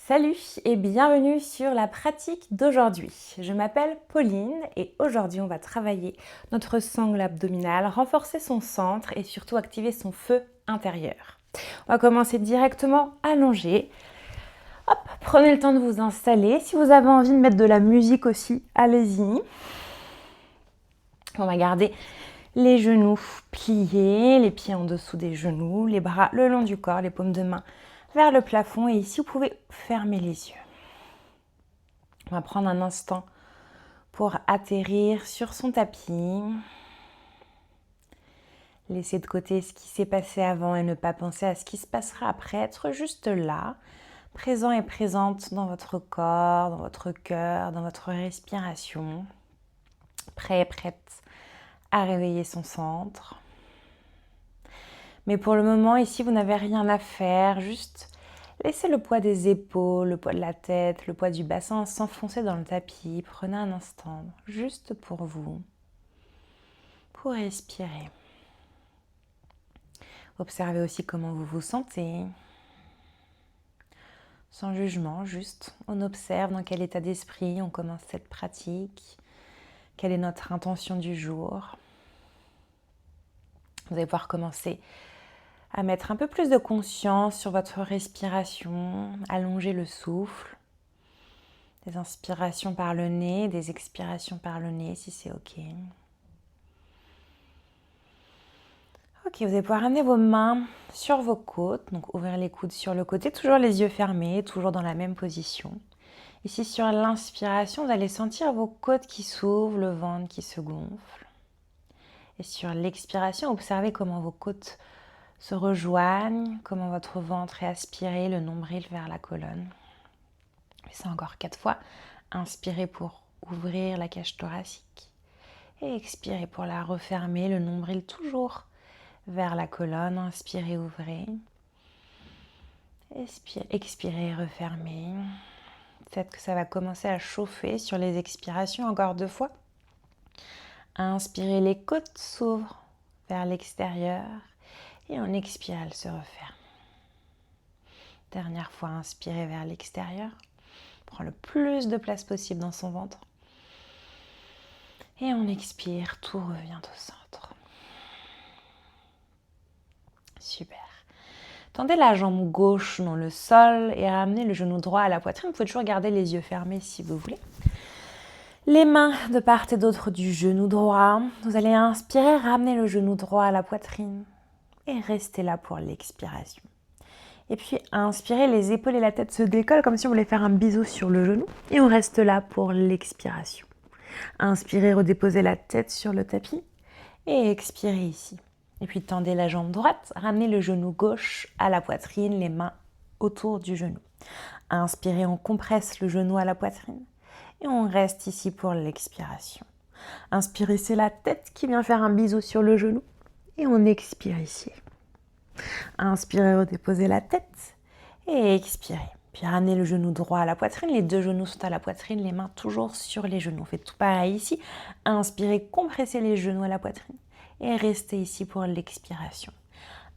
Salut et bienvenue sur la pratique d'aujourd'hui. Je m'appelle Pauline et aujourd'hui on va travailler notre sangle abdominale, renforcer son centre et surtout activer son feu intérieur. On va commencer directement allongé. Hop, prenez le temps de vous installer. Si vous avez envie de mettre de la musique aussi, allez-y. On va garder les genoux pliés, les pieds en dessous des genoux, les bras le long du corps, les paumes de main vers le plafond et ici vous pouvez fermer les yeux. On va prendre un instant pour atterrir sur son tapis. Laisser de côté ce qui s'est passé avant et ne pas penser à ce qui se passera après. Être juste là, présent et présente dans votre corps, dans votre cœur, dans votre respiration. Prêt et prête à réveiller son centre. Mais pour le moment, ici, vous n'avez rien à faire. Juste laissez le poids des épaules, le poids de la tête, le poids du bassin s'enfoncer dans le tapis. Prenez un instant, juste pour vous, pour respirer. Observez aussi comment vous vous sentez. Sans jugement, juste, on observe dans quel état d'esprit on commence cette pratique. Quelle est notre intention du jour? Vous allez pouvoir commencer à mettre un peu plus de conscience sur votre respiration, allonger le souffle. Des inspirations par le nez, des expirations par le nez si c'est ok. Ok, vous allez pouvoir ramener vos mains sur vos côtes, donc ouvrir les coudes sur le côté, toujours les yeux fermés, toujours dans la même position. Ici sur l'inspiration, vous allez sentir vos côtes qui s'ouvrent, le ventre qui se gonfle. Et sur l'expiration, observez comment vos côtes se rejoignent, comment votre ventre est aspiré, le nombril vers la colonne. C'est encore 4 fois. Inspirez pour ouvrir la cage thoracique. Et expirez pour la refermer, le nombril toujours vers la colonne. Inspirez, ouvrez. Expirez, refermez. Peut-être que ça va commencer à chauffer sur les expirations. Encore 2 fois. Inspirez, les côtes s'ouvrent vers l'extérieur. Et on expire, elle se referme. Dernière fois, inspirez vers l'extérieur. Prend le plus de place possible dans son ventre. Et on expire, tout revient au centre. Super. Tendez la jambe gauche dans le sol et ramenez le genou droit à la poitrine. Vous pouvez toujours garder les yeux fermés si vous voulez. Les mains de part et d'autre du genou droit. Vous allez inspirer, ramener le genou droit à la poitrine et restez là pour l'expiration. Et puis inspirez, les épaules et la tête se décollent comme si on voulait faire un bisou sur le genou et on reste là pour l'expiration. Inspirez, redéposez la tête sur le tapis et expirez ici. Et puis tendez la jambe droite, ramenez le genou gauche à la poitrine, les mains autour du genou. Inspirez, on compresse le genou à la poitrine et on reste ici pour l'expiration. Inspirez, c'est la tête qui vient faire un bisou sur le genou et on expire ici. Inspirez, redéposez la tête et expirez. Puis ramenez le genou droit à la poitrine, les 2 genoux sont à la poitrine, les mains toujours sur les genoux. On fait tout pareil ici. Inspirez, compressez les genoux à la poitrine et restez ici pour l'expiration.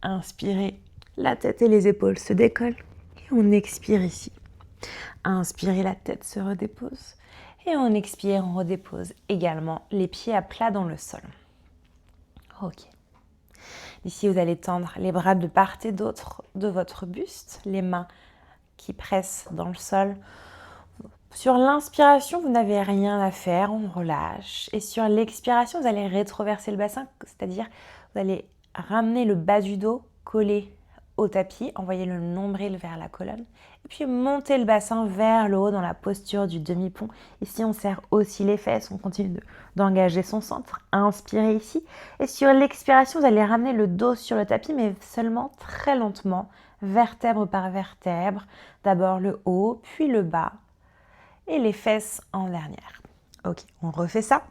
Inspirez, la tête et les épaules se décollent et on expire ici. Inspirez, la tête se redépose et on expire, on redépose également les pieds à plat dans le sol. Ok. Ici, vous allez tendre les bras de part et d'autre de votre buste, les mains qui pressent dans le sol. Sur l'inspiration, vous n'avez rien à faire, on relâche. Et sur l'expiration, vous allez rétroverser le bassin, c'est-à-dire vous allez ramener le bas du dos collé au tapis, envoyer le nombril vers la colonne, et puis monter le bassin vers le haut dans la posture du demi-pont. Ici, on serre aussi les fesses, on continue d'engager son centre. Inspirez ici. Et sur l'expiration, vous allez ramener le dos sur le tapis, mais seulement très lentement, vertèbre par vertèbre. D'abord le haut, puis le bas, et les fesses en dernière. Ok, on refait ça.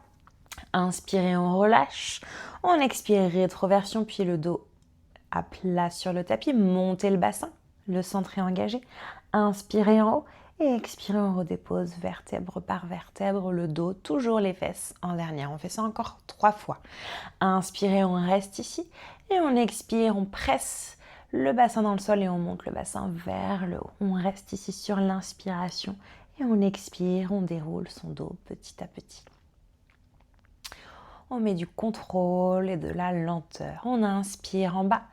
Inspirez, on relâche. On expire, rétroversion, puis le dos à plat sur le tapis, montez le bassin, le centre est engagé. Inspirez en haut et expirez, on redépose vertèbre par vertèbre, le dos, toujours les fesses en dernière. On fait ça encore 3 fois. Inspirez, on reste ici et on expire, on presse le bassin dans le sol et on monte le bassin vers le haut. On reste ici sur l'inspiration et on expire, on déroule son dos petit à petit. On met du contrôle et de la lenteur. On inspire en bas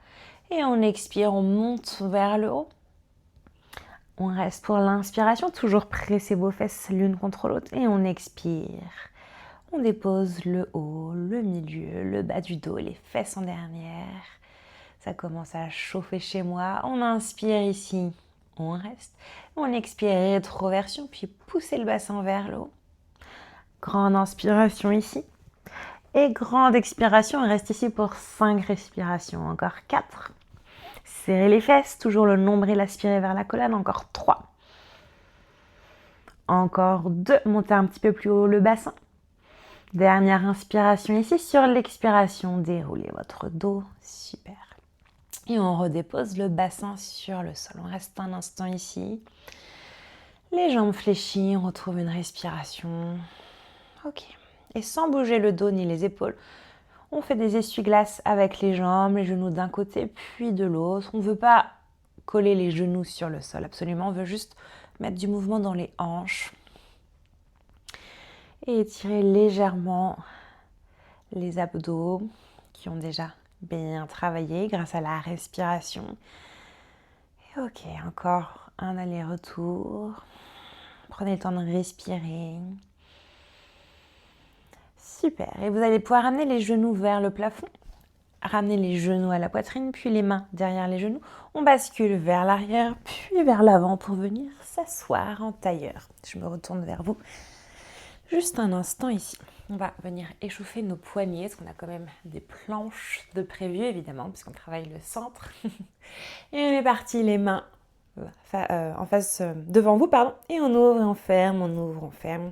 et on expire, on monte vers le haut. On reste pour l'inspiration, toujours presser vos fesses l'une contre l'autre et on expire. On dépose le haut, le milieu, le bas du dos, les fesses en dernière. Ça commence à chauffer chez moi. On inspire ici, on reste. On expire, rétroversion, puis poussez le bassin vers le haut. Grande inspiration ici. Et grande expiration, on reste ici pour 5 respirations. Encore 4. Serrez les fesses, toujours le nombril aspiré vers la colonne. Encore 3. Encore 2. Montez un petit peu plus haut le bassin. Dernière inspiration ici. Sur l'expiration, déroulez votre dos. Super. Et on redépose le bassin sur le sol. On reste un instant ici. Les jambes fléchies, on retrouve une respiration. Ok. Et sans bouger le dos ni les épaules, on fait des essuie-glaces avec les jambes, les genoux d'un côté puis de l'autre. On ne veut pas coller les genoux sur le sol, absolument. On veut juste mettre du mouvement dans les hanches. Et étirer légèrement les abdos qui ont déjà bien travaillé grâce à la respiration. Et ok, encore un aller-retour. Prenez le temps de respirer. Super. Et vous allez pouvoir ramener les genoux vers le plafond. Ramener les genoux à la poitrine, puis les mains derrière les genoux. On bascule vers l'arrière, puis vers l'avant pour venir s'asseoir en tailleur. Je me retourne vers vous. Juste un instant ici. On va venir échauffer nos poignets, parce qu'on a quand même des planches de prévu, évidemment, puisqu'on travaille le centre. Et on est parti, les mains en face devant vous, pardon. Et on ouvre et on ferme, on ouvre, on ferme.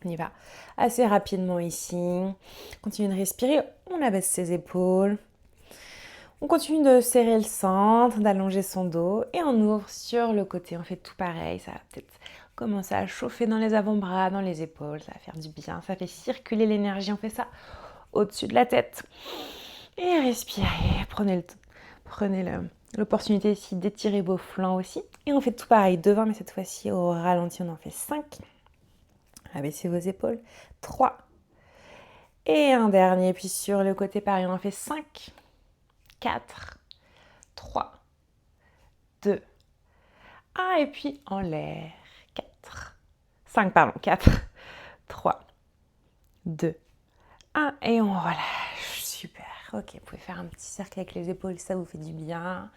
On y va assez rapidement ici. Continue de respirer. On abaisse ses épaules. On continue de serrer le centre, d'allonger son dos. Et on ouvre sur le côté. On fait tout pareil. Ça va peut-être commencer à chauffer dans les avant-bras, dans les épaules. Ça va faire du bien. Ça fait circuler l'énergie. On fait ça au-dessus de la tête. Et respirez. Prenez l'opportunité ici d'étirer vos flancs aussi. Et on fait tout pareil devant, mais cette fois-ci au ralenti. On en fait 5. Abaissez vos épaules. 3. Et un dernier. Puis sur le côté, pareil, on en fait 5. 4. 3. 2. 1. Et puis en l'air. 4. 5, pardon. 4. 3. 2. 1. Et on relâche. Super. Ok, vous pouvez faire un petit cercle avec les épaules. Ça vous fait du bien.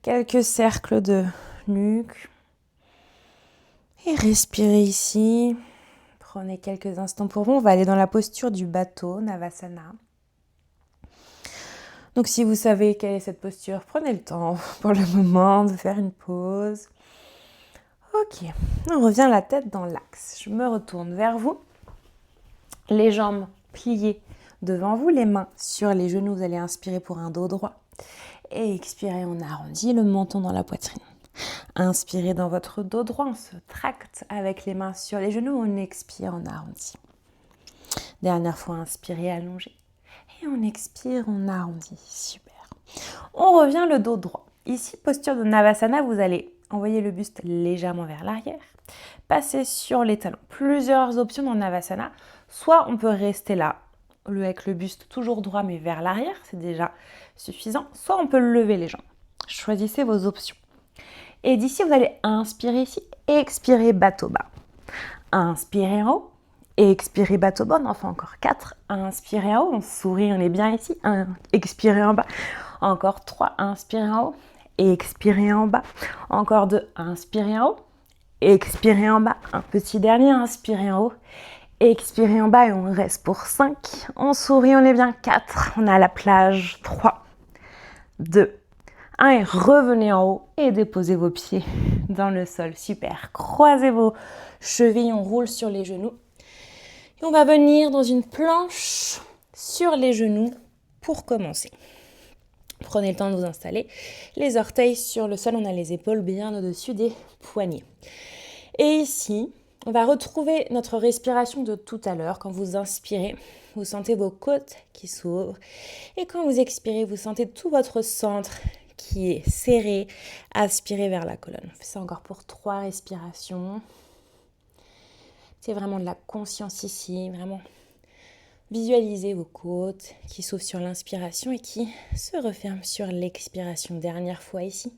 Quelques cercles de nuque. Et respirez ici. Prenez quelques instants pour vous. On va aller dans la posture du bateau, Navasana. Donc si vous savez quelle est cette posture, prenez le temps pour le moment de faire une pause. Ok, on revient la tête dans l'axe. Je me retourne vers vous. Les jambes pliées devant vous, les mains sur les genoux. Vous allez inspirer pour un dos droit. Et expirer, on arrondit le menton dans la poitrine. Inspirez dans votre dos droit, on se tracte avec les mains sur les genoux, on expire, on arrondit. Dernière fois, inspirez, allongez. Et on expire, on arrondit. Super. On revient le dos droit. Ici, posture de Navasana, vous allez envoyer le buste légèrement vers l'arrière. Passer sur les talons. Plusieurs options dans Navasana. Soit on peut rester là, avec le buste toujours droit mais vers l'arrière, c'est déjà suffisant. Soit on peut lever les jambes. Choisissez vos options. Et d'ici, vous allez inspirer ici, expirer bateau bas. Inspirez en haut, expirez bateau bas, on en fait encore 4. Inspirez en haut, on sourit, on est bien ici. Expirez en bas, encore 3. Inspirez en haut, expirez en bas. Encore 2, inspirez en haut, expirez en bas. Un petit dernier, inspirez en haut, expirez en bas et on reste pour 5. On sourit, on est bien 4. On est à la plage, 3, 2, 1 et revenez en haut et déposez vos pieds dans le sol. Super. Croisez vos chevilles, on roule sur les genoux. Et on va venir dans une planche sur les genoux pour commencer. Prenez le temps de vous installer. Les orteils sur le sol, on a les épaules bien au-dessus des poignets. Et ici, on va retrouver notre respiration de tout à l'heure. Quand vous inspirez, vous sentez vos côtes qui s'ouvrent. Et quand vous expirez, vous sentez tout votre centre qui est serré, aspiré vers la colonne. On fait ça encore pour 3 respirations. C'est vraiment de la conscience ici, vraiment. Visualisez vos côtes qui s'ouvrent sur l'inspiration et qui se referment sur l'expiration. Dernière fois ici.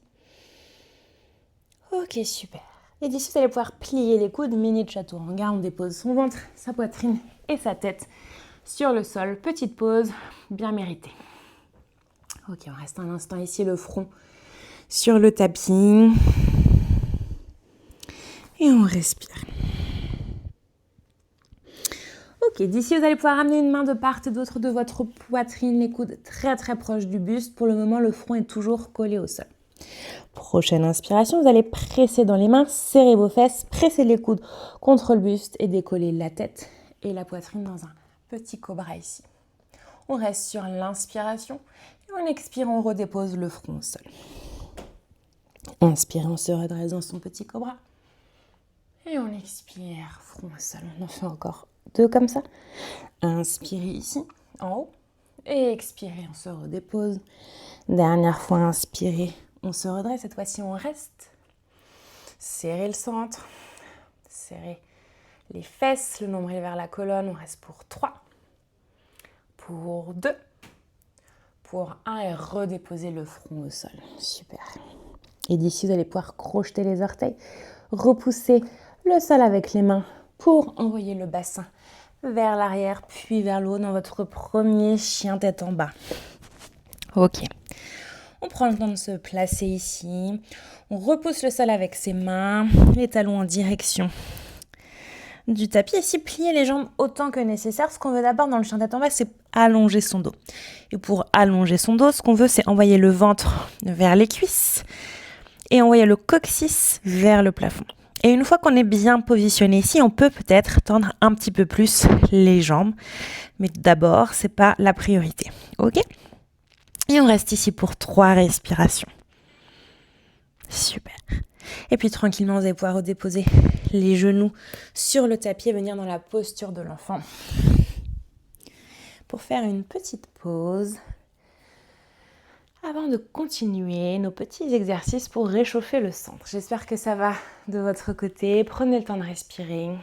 Ok, super. Et d'ici, vous allez pouvoir plier les coudes, mini chateau en garde. On dépose son ventre, sa poitrine et sa tête sur le sol. Petite pause, bien méritée. Ok, on reste un instant ici, le front sur le tapis. Et on respire. Ok, d'ici, vous allez pouvoir amener une main de part et d'autre de votre poitrine, les coudes très très proches du buste. Pour le moment, le front est toujours collé au sol. Prochaine inspiration, vous allez presser dans les mains, serrer vos fesses, presser les coudes contre le buste et décoller la tête et la poitrine dans un petit cobra ici. On reste sur l'inspiration et en expirant, on redépose le front au sol. Inspire, on se redresse dans son petit cobra. Et on expire, front au sol. On en fait encore 2 comme ça. Inspirez ici, en haut. Et expirez, on se redépose. Dernière fois, inspirez, on se redresse. Cette fois-ci, on reste. Serrez le centre. Serrez les fesses, le nombril vers la colonne. On reste pour 3. Pour 2. Pour 1 et redéposer le front au sol. Super. Et d'ici, vous allez pouvoir crocheter les orteils. Repousser le sol avec les mains pour envoyer le bassin vers l'arrière, puis vers le haut dans votre premier chien tête en bas. Ok. On prend le temps de se placer ici. On repousse le sol avec ses mains, les talons en direction du tapis. Ici, plier les jambes autant que nécessaire. Ce qu'on veut d'abord dans le chien tête en bas, c'est allonger son dos. Et pour allonger son dos, ce qu'on veut, c'est envoyer le ventre vers les cuisses et envoyer le coccyx vers le plafond. Et une fois qu'on est bien positionné ici, on peut peut-être tendre un petit peu plus les jambes. Mais d'abord, ce n'est pas la priorité. Ok ? Et on reste ici pour 3 respirations. Super. Et puis tranquillement, vous allez pouvoir redéposer les genoux sur le tapis et venir dans la posture de l'enfant. Pour faire une petite pause. Avant de continuer nos petits exercices pour réchauffer le centre. J'espère que ça va de votre côté. Prenez le temps de respirer.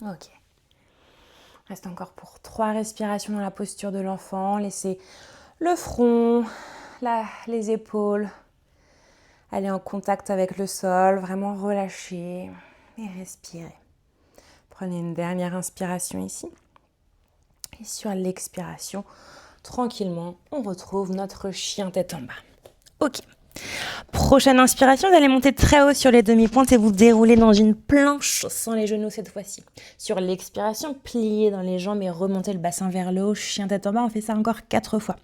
Ok. Reste encore pour 3 respirations dans la posture de l'enfant. Laissez le front, les épaules aller en contact avec le sol. Vraiment relâcher et respirer. Prenez une dernière inspiration ici. Et sur l'expiration, tranquillement, on retrouve notre chien tête en bas. Ok. Prochaine inspiration, vous allez monter très haut sur les demi-pointes et vous dérouler dans une planche sans les genoux cette fois-ci. Sur l'expiration, pliez dans les jambes et remontez le bassin vers le haut, chien tête en bas. On fait ça encore 4 fois.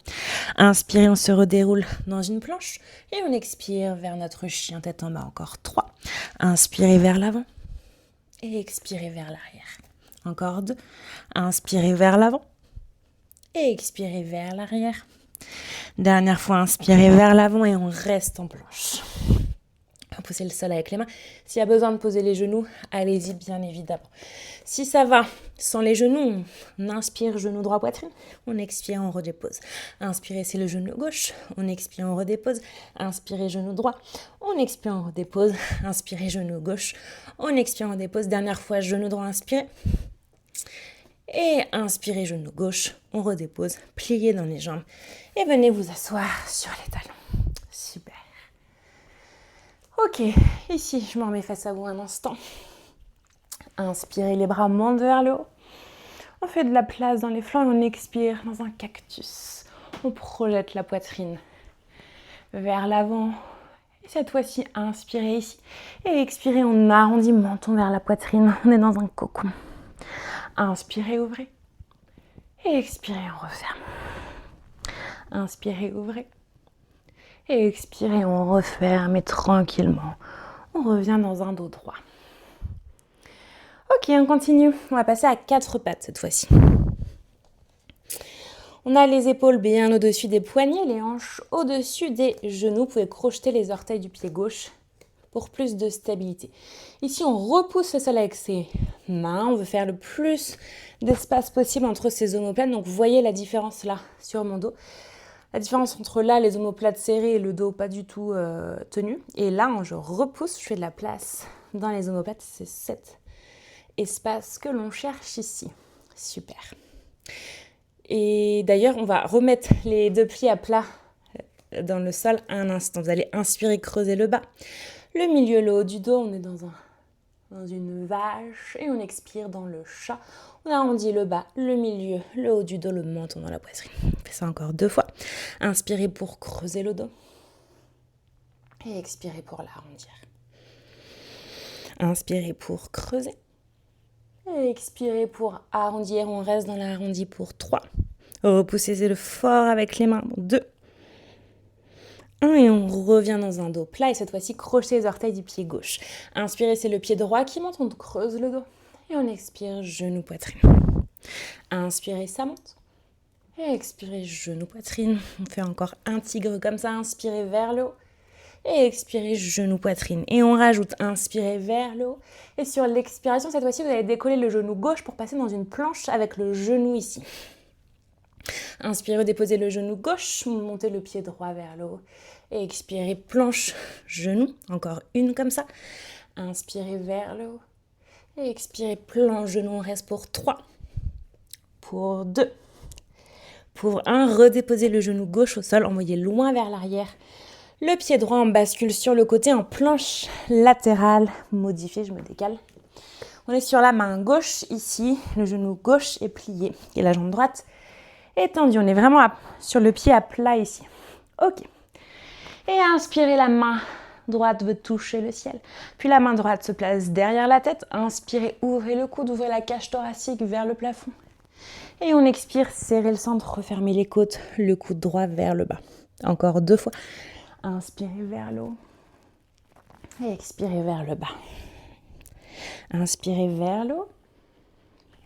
Inspirez, on se redéroule dans une planche et on expire vers notre chien tête en bas. Encore 3. Inspirez vers l'avant et expirez vers l'arrière. Encore 2. Inspirez vers l'avant. Et expirez vers l'arrière. Dernière fois, inspirez vers l'avant et on reste en planche. Poussez le sol avec les mains. S'il y a besoin de poser les genoux, allez-y bien évidemment. Si ça va sans les genoux, on inspire, genou droit, poitrine. On expire, on redépose. Inspirez, c'est le genou gauche. On expire, on redépose. Inspirez, genou droit. On expire, on redépose. Inspirez, genou gauche. On expire, on redépose. Dernière fois, genou droit, inspirez. Et inspirez, genou gauche, on redépose, pliez dans les jambes et venez vous asseoir sur les talons. Super. Ok, ici, je m'en remets face à vous un instant. Inspirez, les bras montent vers le haut. On fait de la place dans les flancs et on expire dans un cactus. On projette la poitrine vers l'avant. Et cette fois-ci, inspirez ici. Et expirez, on arrondit menton vers la poitrine. On est dans un cocon. Inspirez, ouvrez. Et expirez, on referme. Inspirez, ouvrez. Et expirez, on referme. Et tranquillement, on revient dans un dos droit. Ok, on continue. On va passer à 4 pattes cette fois-ci. On a les épaules bien au-dessus des poignets, les hanches au-dessus des genoux. Vous pouvez crocheter les orteils du pied gauche pour plus de stabilité. Ici, on repousse le sol avec ses mains. On veut faire le plus d'espace possible entre ces omoplates. Donc, vous voyez la différence là sur mon dos. La différence entre là, les omoplates serrées et le dos pas du tout tenu. Et là, je repousse, je fais de la place dans les omoplates. C'est cet espace que l'on cherche ici. Super. Et d'ailleurs, on va remettre les deux pieds à plat dans le sol un instant. Vous allez inspirer, creuser le bas. Le milieu, le haut du dos, on est dans une vache. Et on expire dans le chat. On arrondit le bas, le milieu, le haut du dos, le menton dans la poitrine. On fait ça encore 2 fois. Inspirez pour creuser le dos. Et expirez pour l'arrondir. Inspirez pour creuser. Et expirez pour arrondir. On reste dans l'arrondi pour 3. Repoussez le fort avec les mains. 2. 1 et on revient dans un dos plat. Et cette fois-ci, crochez les orteils du pied gauche. Inspirez, c'est le pied droit qui monte. On creuse le dos. Et on expire, genou, poitrine. Inspirez, ça monte. Et expirez, genou, poitrine. On fait encore un tigre comme ça. Inspirez vers le haut. Et expirez, genou, poitrine. Et on rajoute, inspirez vers le haut. Et sur l'expiration, cette fois-ci, vous allez décoller le genou gauche pour passer dans une planche avec le genou ici. Inspirez, déposez le genou gauche. Montez le pied droit vers le haut. Et expirez, planche, genou. Encore une comme ça. Inspirez vers le haut. Et expirez, planche, genou. On reste pour 3. Pour 2. Pour 1, redéposez le genou gauche au sol. Envoyez loin vers l'arrière. Le pied droit, on bascule sur le côté en planche latérale. Modifié, je me décale. On est sur la main gauche ici. Le genou gauche est plié. Et la jambe droite est tendue. On est vraiment sur le pied à plat ici. Ok. Et inspirez, la main droite veut toucher le ciel. Puis la main droite se place derrière la tête. Inspirez, ouvrez le coude, ouvrez la cage thoracique vers le plafond. Et on expire, serrez le centre, refermez les côtes, le coude droit vers le bas. Encore 2 fois. Inspirez vers le haut. Et expirez vers le bas. Inspirez vers le haut.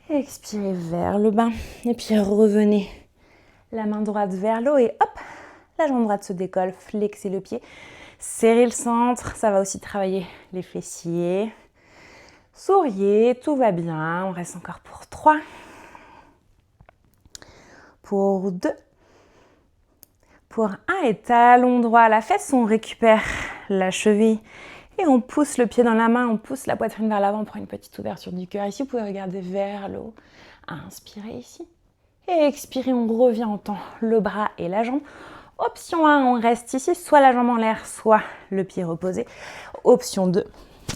Et expirez vers le bas. Et puis revenez la main droite vers le haut et hop, la jambe droite se décolle, flexez le pied. Serrez le centre, ça va aussi travailler les fessiers. Souriez, tout va bien. On reste encore pour 3. Pour 2. Pour 1 et talon droit à la fesse, on récupère la cheville et on pousse le pied dans la main, on pousse la poitrine vers l'avant, on prend une petite ouverture du cœur. Ici, vous pouvez regarder vers le haut. Inspirez ici. Et expirez, on revient, on tend le bras et la jambe. Option 1, on reste ici, soit la jambe en l'air, soit le pied reposé. Option 2,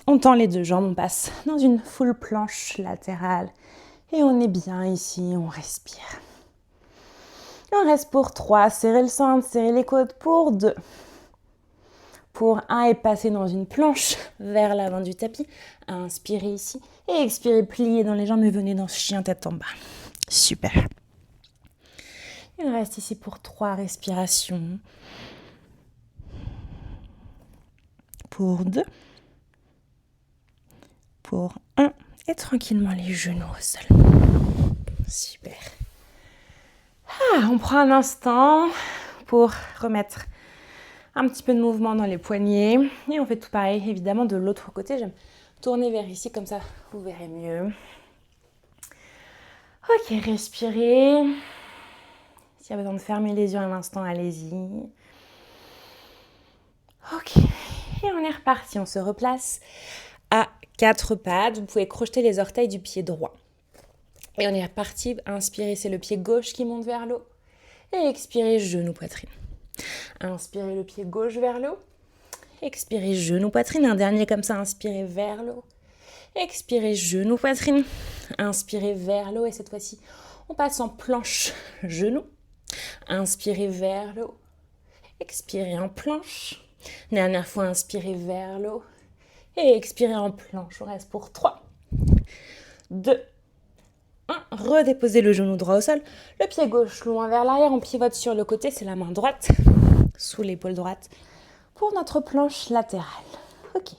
on tend les 2 jambes, on passe dans une full planche latérale. Et on est bien ici, on respire. On reste pour 3, serrez le centre, serrez les côtes pour 2. Pour 1 et passer dans une planche vers l'avant du tapis. Inspirez ici et expirez, pliez dans les jambes et venez dans ce chien tête en bas. Super. Et on reste ici pour 3 respirations. Pour 2. Pour 1. Et tranquillement les genoux au sol. Super. On prend un instant pour remettre un petit peu de mouvement dans les poignets. Et on fait tout pareil, évidemment, de l'autre côté. J'aime tourner vers ici, comme ça, vous verrez mieux. Ok, respirez. S'il y a besoin de fermer les yeux un instant, allez-y. Ok, et on est reparti. On se replace à 4 pattes. Vous pouvez crocheter les orteils du pied droit. Et on est reparti. Inspirez, c'est le pied gauche qui monte vers le haut. Et expirez, genou, poitrine. Inspirez le pied gauche vers le haut. Expirez, genou, poitrine. Un dernier comme ça. Inspirez vers le haut. Expirez, genou, poitrine. Inspirez vers le haut. Et cette fois-ci, on passe en planche, genou. Inspirez vers le haut. Expirez en planche. Dernière fois, inspirez vers le haut. Et expirez en planche. On reste pour 3, 2, 1. Redéposez le genou droit au sol. Le pied gauche loin vers l'arrière. On pivote sur le côté. C'est la main droite sous l'épaule droite pour notre planche latérale. Ok.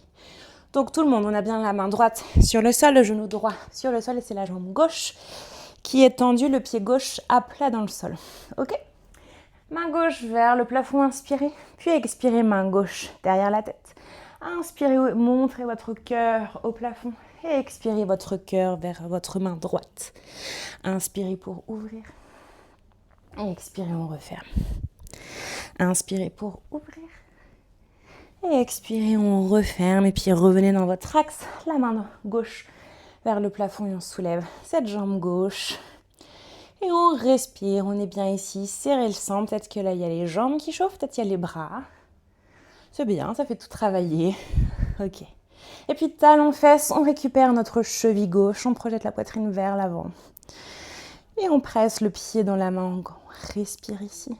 Donc tout le monde, on a bien la main droite sur le sol, le genou droit sur le sol et c'est la jambe gauche qui est tendue, le pied gauche à plat dans le sol. Ok. Main gauche vers le plafond, inspirez, puis expirez, main gauche derrière la tête. Inspirez, montrez votre cœur au plafond et expirez votre cœur vers votre main droite. Inspirez pour ouvrir et expirez, on referme. Inspirez pour ouvrir. Et expirez, on referme. Et puis revenez dans votre axe. La main gauche vers le plafond et on soulève cette jambe gauche. Et on respire, on est bien ici. Serrez le centre. Peut-être que là, il y a les jambes qui chauffent. Peut-être qu'il y a les bras. C'est bien, ça fait tout travailler. Ok. Et puis talons-fesses, on récupère notre cheville gauche. On projette la poitrine vers l'avant. Et on presse le pied dans la main. On respire ici.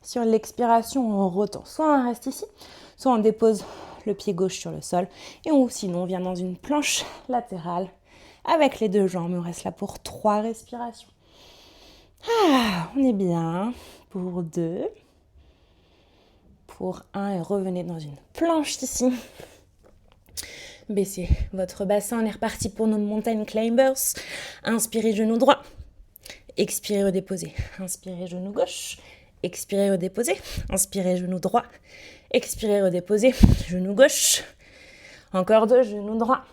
Sur l'expiration, on retend. Soit on reste ici, soit on dépose le pied gauche sur le sol. Et sinon, on vient dans une planche latérale avec les deux jambes. On reste là pour 3 respirations. On est bien. Pour 2. Pour 1. Et revenez dans une planche ici. Baissez votre bassin. On est reparti pour nos mountain climbers. Inspirez, genou droit. Expirez, redéposez. Inspirez, genou gauche. Expirez, redéposez. Inspirez, genou droit. Expirez, redéposez. Genou gauche. Encore 2, genou droit.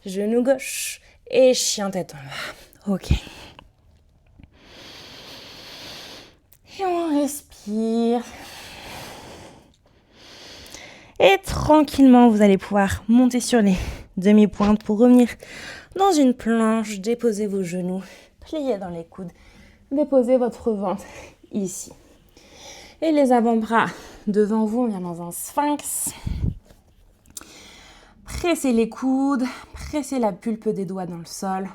Genou gauche. Et chien tête en bas. Ok. Et on respire. Et tranquillement, vous allez pouvoir monter sur les demi-pointes pour revenir dans une planche. Déposez vos genoux. Pliez dans les coudes. Déposez votre ventre ici. Et les avant-bras devant vous, on vient dans un sphinx. Pressez les coudes, pressez la pulpe des doigts dans le sol.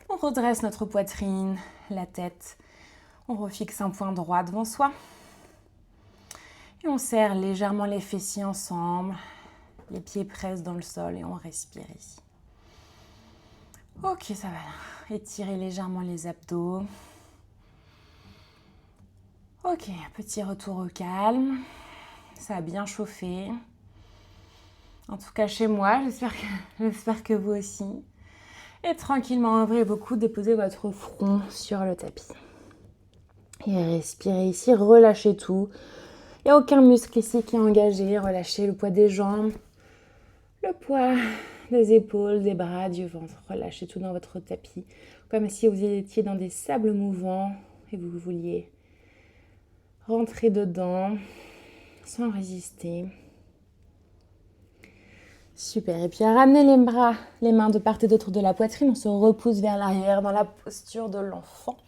On redresse notre poitrine, la tête. On refixe un point droit devant soi. Et on serre légèrement les fessiers ensemble. Les pieds pressent dans le sol et on respire ici. Ok, ça va là. Étirez légèrement les abdos. Ok, petit retour au calme. Ça a bien chauffé. En tout cas chez moi, j'espère que vous aussi. Et tranquillement, ouvrez vos coudes, déposez votre front sur le tapis. Et respirez ici, relâchez tout. Il n'y a aucun muscle ici qui est engagé. Relâchez le poids des jambes, le poids des épaules, des bras, du ventre. Relâchez tout dans votre tapis, comme si vous étiez dans des sables mouvants et vous vouliez rentrer dedans sans résister. Super. Et puis ramenez les bras, les mains de part et d'autre de la poitrine. On se repousse vers l'arrière dans la posture de l'enfant.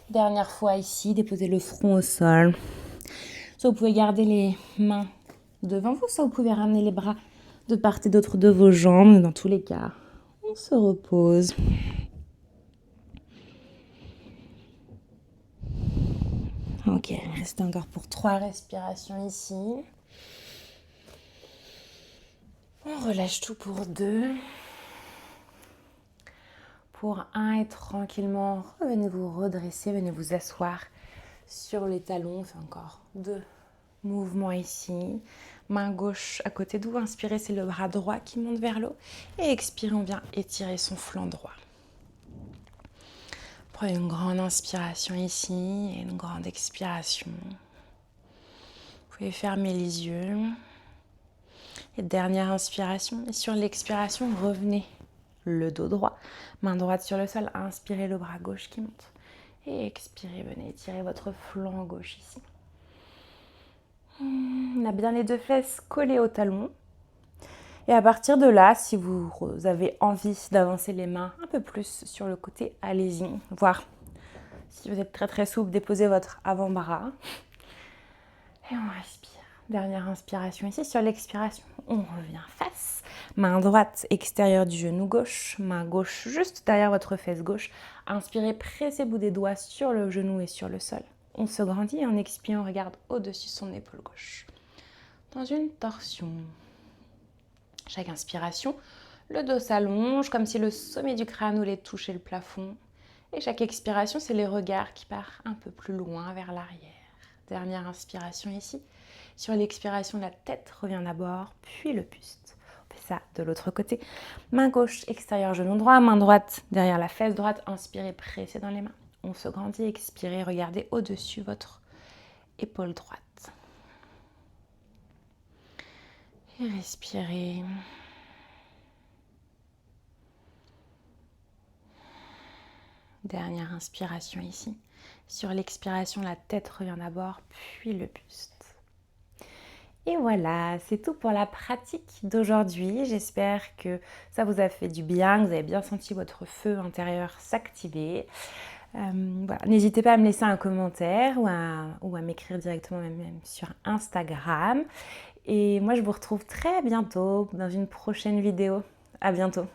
Dernière fois ici, déposez le front au sol. Soit vous pouvez garder les mains devant vous, soit vous pouvez ramener les bras de part et d'autre de vos jambes. Dans tous les cas, on se repose. Ok, restez encore pour 3 respirations ici. On relâche tout pour 2. Pour 1 et tranquillement, revenez vous redresser, venez vous asseoir sur les talons. On fait encore 2 mouvements ici. Main gauche à côté de vous. Inspirez, c'est le bras droit qui monte vers le haut. Et expirez, on vient étirer son flanc droit. Prenez une grande inspiration ici et une grande expiration. Vous pouvez fermer les yeux. Et dernière inspiration. Et sur l'expiration, revenez le dos droit. Main droite sur le sol. Inspirez le bras gauche qui monte. Et expirez, venez étirer votre flanc gauche ici. On a bien les 2 fesses collées au talon. Et à partir de là, si vous avez envie d'avancer les mains un peu plus sur le côté, allez-y. Voir si vous êtes très très souple, déposez votre avant-bras. Et on respire. Dernière inspiration ici. Sur l'expiration, on revient face. Main droite extérieure du genou gauche. Main gauche juste derrière votre fesse gauche. Inspirez, pressez bout des doigts sur le genou et sur le sol. On se grandit et en expirant, on regarde au-dessus son épaule gauche. Dans une torsion. Chaque inspiration, le dos s'allonge comme si le sommet du crâne voulait toucher le plafond. Et chaque expiration, c'est les regards qui partent un peu plus loin vers l'arrière. Dernière inspiration ici. Sur l'expiration, la tête revient d'abord, puis le buste. On fait ça de l'autre côté. Main gauche, extérieure, genou droit. Main droite, derrière la fesse droite. Inspirez, pressez dans les mains. On se grandit, expirez, regardez au-dessus votre épaule droite. Et respirez. Dernière inspiration ici. Sur l'expiration, la tête revient d'abord, puis le buste. Et voilà, c'est tout pour la pratique d'aujourd'hui. J'espère que ça vous a fait du bien, que vous avez bien senti votre feu intérieur s'activer. Voilà. N'hésitez pas à me laisser un commentaire ou à m'écrire directement même sur Instagram. Et moi, je vous retrouve très bientôt dans une prochaine vidéo. À bientôt.